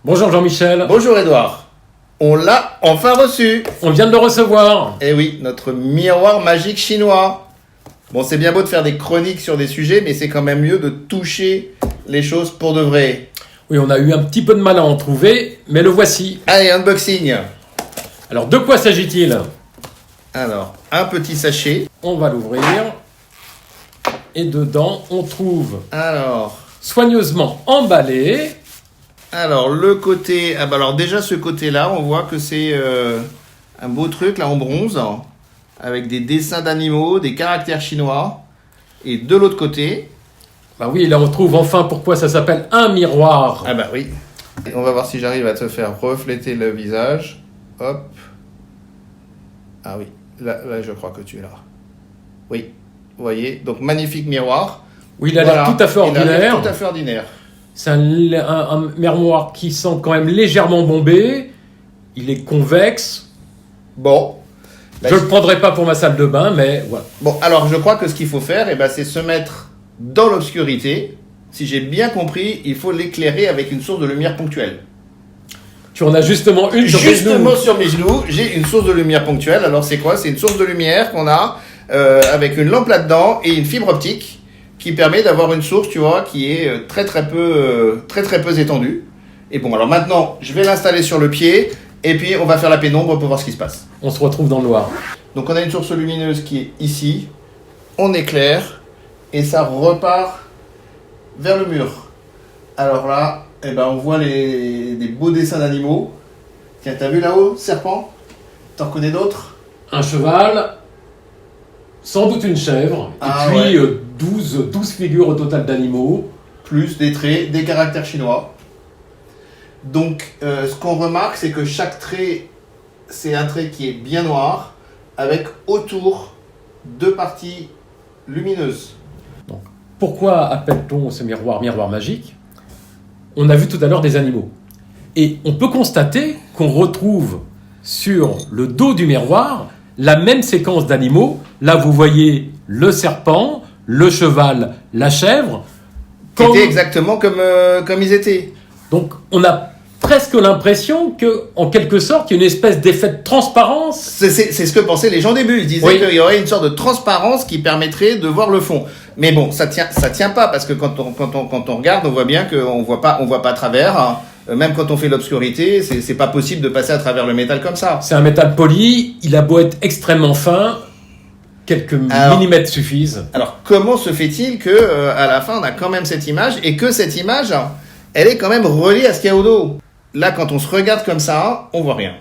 Bonjour Jean-Michel. Bonjour Edouard. On l'a enfin reçu. On vient de le recevoir. Eh oui, notre miroir magique chinois. Bon, c'est bien beau de faire des chroniques sur des sujets, mais c'est quand même mieux de toucher les choses pour de vrai. Oui, on a eu un petit peu de mal à en trouver, mais le voici. Allez, unboxing. Alors, de quoi s'agit-il? Alors, un petit sachet. On va l'ouvrir. Et dedans, on trouve Alors, soigneusement emballé. le côté... Ah bah alors déjà, ce côté-là, on voit que c'est un beau truc, là, en bronze, avec des dessins d'animaux, des caractères chinois. Et de l'autre côté... Bah oui, là on trouve enfin pourquoi ça s'appelle un miroir. Ah bah oui. Et on va voir si j'arrive à te faire refléter le visage. Hop. Ah oui, là je crois que tu es là. Oui, vous voyez, donc magnifique miroir. Oui, il a l'air tout à fait Il a l'air ordinaire. tout à fait ordinaire. C'est un miroir qui sent quand même légèrement bombé. Il est convexe. Bon. Je ne le prendrai pas pour ma salle de bain, mais voilà. Bon, alors je crois que ce qu'il faut faire, c'est se mettre dans l'obscurité. Si j'ai bien compris, il faut l'éclairer avec une source de lumière ponctuelle. Tu en as justement une sur tes genoux. Justement sur mes genoux, j'ai une source de lumière ponctuelle. Alors c'est quoi? C'est une source de lumière qu'on a avec une lampe là-dedans et une fibre optique qui permet d'avoir une source, tu vois, qui est très peu étendue. Et bon, alors maintenant, je vais l'installer sur le pied et puis on va faire la pénombre pour voir ce qui se passe. On se retrouve dans le noir. Donc on a une source lumineuse qui est ici, on éclaire et ça repart vers le mur. Alors là, on voit des beaux dessins d'animaux. Tiens, t'as vu là-haut, serpent? T'en connais d'autres? Un cheval, sans doute une chèvre, Ah, et puis ouais. 12 figures au total d'animaux. Plus des traits, des caractères chinois. Donc ce qu'on remarque, c'est que chaque trait, c'est un trait qui est bien noir, avec autour deux parties lumineuses. Donc, pourquoi appelle-t-on ce miroir magique? On a vu tout à l'heure des animaux. Et on peut constater qu'on retrouve sur le dos du miroir la même séquence d'animaux. Là, vous voyez le serpent, le cheval, la chèvre. C'était exactement comme ils étaient. Donc, on a presque l'impression que, en quelque sorte, il y a une espèce d'effet de transparence. C'est ce que pensaient les gens au début. Ils disaient Oui. qu'il y aurait une sorte de transparence qui permettrait de voir le fond. Mais bon, ça tient pas parce que quand on regarde, on voit bien qu'on voit pas à travers. Hein. Même quand on fait l'obscurité, c'est pas possible de passer à travers le métal comme ça. C'est un métal poli, il a beau être extrêmement fin, quelques millimètres suffisent. Alors, comment se fait-il que à la fin, on a quand même cette image et que cette image, elle est quand même reliée à ce qu'il y a au dos? Là, quand on se regarde comme ça, on voit rien.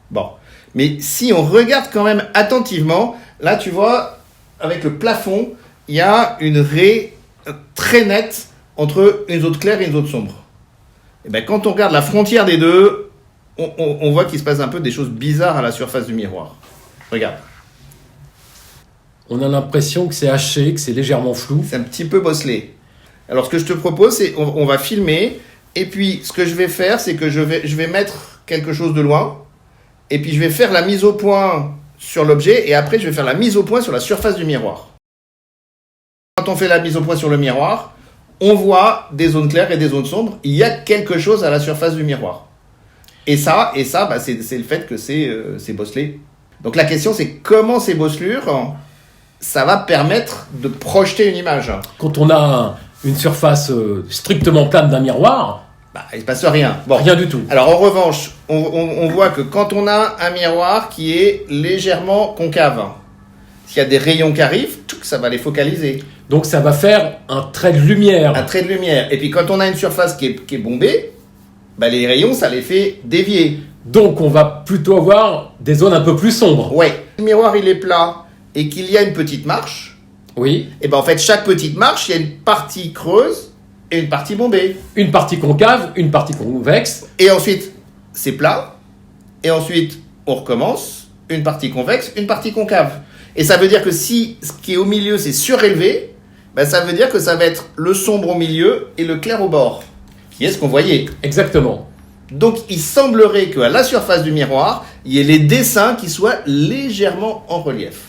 Bon. Mais si on regarde quand même attentivement, là, tu vois, avec le plafond, il y a une raie très nette entre une zone claire et une zone sombre. Et quand on regarde la frontière des deux, on voit qu'il se passe un peu des choses bizarres à la surface du miroir. Regarde. On a l'impression que c'est haché, que c'est légèrement flou. C'est un petit peu bosselé. Alors, ce que je te propose, c'est on va filmer. Et puis, ce que je vais faire, c'est que je vais mettre quelque chose de loin. Et puis, je vais faire la mise au point sur l'objet. Et après, je vais faire la mise au point sur la surface du miroir. Quand on fait la mise au point sur le miroir, on voit des zones claires et des zones sombres. Il y a quelque chose à la surface du miroir. Et ça, c'est le fait que c'est bosselé. Donc, la question, c'est comment ces bosselures, ça va permettre de projeter une image. Quand on a une surface strictement plane d'un miroir, Il ne se passe rien. Bon. rien du tout. Alors en revanche, on voit que quand on a un miroir qui est légèrement concave, s'il y a des rayons qui arrivent, ça va les focaliser. Donc ça va faire un trait de lumière. Un trait de lumière. Et puis quand on a une surface qui est bombée, les rayons, ça les fait dévier. Donc on va plutôt avoir des zones un peu plus sombres. Ouais. Si le miroir il est plat et qu'il y a une petite marche, Oui. et en fait chaque petite marche, il y a une partie creuse et une partie bombée. Une partie concave, une partie convexe. Et ensuite, c'est plat. Et ensuite, on recommence. Une partie convexe, une partie concave. Et ça veut dire que si ce qui est au milieu, c'est surélevé, ça veut dire que ça va être le sombre au milieu et le clair au bord. Qui est ce qu'on voyait. Exactement. Donc, il semblerait qu'à la surface du miroir, il y ait les dessins qui soient légèrement en relief.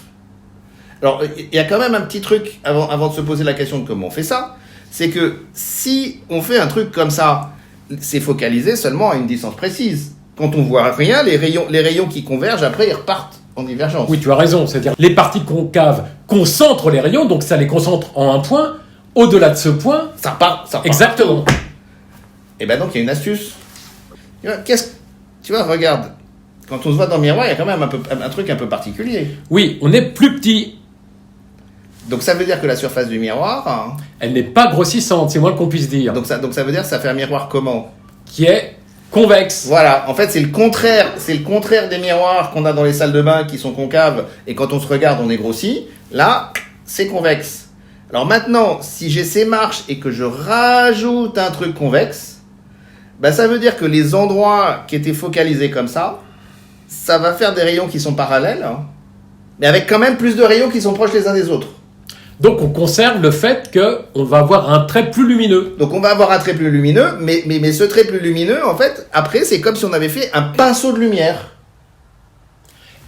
Alors, il y a quand même un petit truc avant de se poser la question de comment on fait ça. C'est que si on fait un truc comme ça, c'est focalisé seulement à une distance précise. Quand on voit rien, les rayons qui convergent, après, ils repartent en divergence. Oui, tu as raison. C'est-à-dire les parties concaves concentrent les rayons, donc ça les concentre en un point. Au-delà de ce point, Ça repart. exactement. Et ben donc, il y a une astuce. Tu vois, regarde. Quand on se voit dans le miroir, il y a quand même un truc un peu particulier. Oui, on est plus petit. Donc ça veut dire que la surface du miroir, hein, Elle n'est pas grossissante, c'est moins qu'on puisse dire. donc ça veut dire que ça fait un miroir comment? Qui est convexe. Voilà, en fait c'est le contraire des miroirs qu'on a dans les salles de bain qui sont concaves et quand on se regarde on est grossi. Là, c'est convexe. Alors maintenant, si j'ai ces marches et que je rajoute un truc convexe, ben ça veut dire que les endroits qui étaient focalisés comme ça va faire des rayons qui sont parallèles, hein, mais avec quand même plus de rayons qui sont proches les uns des autres. Donc on conserve le fait qu'on va avoir un trait plus lumineux. Donc on va avoir un trait plus lumineux, mais ce trait plus lumineux, en fait, après, c'est comme si on avait fait un pinceau de lumière.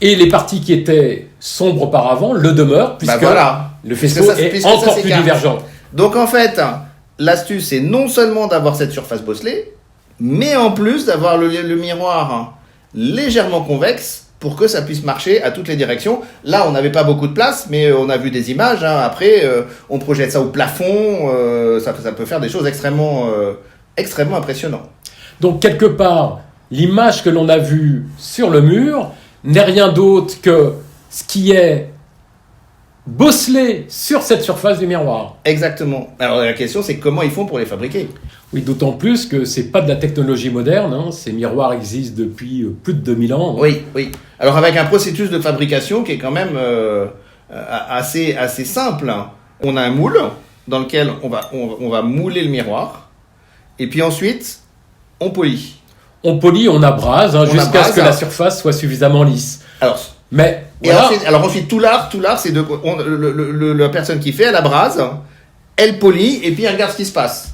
Et les parties qui étaient sombres auparavant le demeurent, puisque voilà. le faisceau est encore plus divergent. Donc en fait, l'astuce, c'est non seulement d'avoir cette surface bosselée, mais en plus d'avoir le miroir légèrement convexe pour que ça puisse marcher à toutes les directions. Là, on n'avait pas beaucoup de place, mais on a vu des images. Après, on projette ça au plafond. Ça peut faire des choses extrêmement impressionnantes. Donc quelque part, l'image que l'on a vue sur le mur n'est rien d'autre que ce qui est bosselé sur cette surface du miroir. Exactement. Alors la question, c'est comment ils font pour les fabriquer? Oui, d'autant plus que c'est pas de la technologie moderne. Hein. Ces miroirs existent depuis plus de 2000 ans. Oui. Alors avec un processus de fabrication qui est quand même assez simple. On a un moule dans lequel on va mouler le miroir. Et puis ensuite, on polit. On polit, on abrase, jusqu'à ce que la surface soit suffisamment lisse. Alors, Mais et voilà. ensuite tout l'art, c'est la personne qui fait, elle abrase, elle polit, et puis elle regarde ce qui se passe.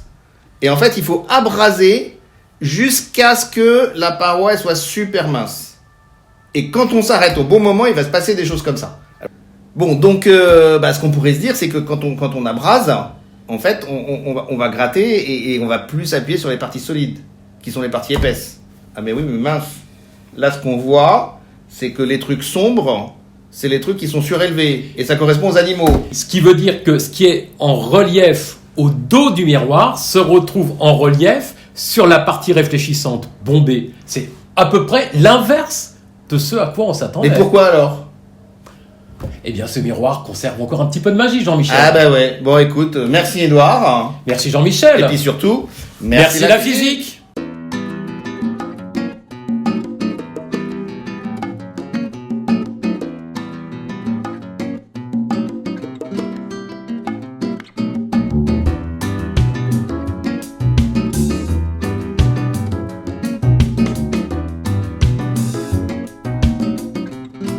Et en fait, il faut abraser jusqu'à ce que la paroi elle soit super mince. Et quand on s'arrête au bon moment, il va se passer des choses comme ça. Bon, donc, ce qu'on pourrait se dire, c'est que quand on abrase, en fait, on va gratter et on va plus s'appuyer sur les parties solides, qui sont les parties épaisses. Ah mais oui, mais mince. Là, ce qu'on voit, c'est que les trucs sombres, c'est les trucs qui sont surélevés. Et ça correspond aux animaux. Ce qui veut dire que ce qui est en relief au dos du miroir se retrouve en relief sur la partie réfléchissante bombée. C'est à peu près l'inverse de ce à quoi on s'attendait. Mais pourquoi alors? Eh bien, ce miroir conserve encore un petit peu de magie, Jean-Michel. Ah bah ouais. Bon, écoute, merci Edouard. Merci Jean-Michel. Et puis surtout, merci la physique.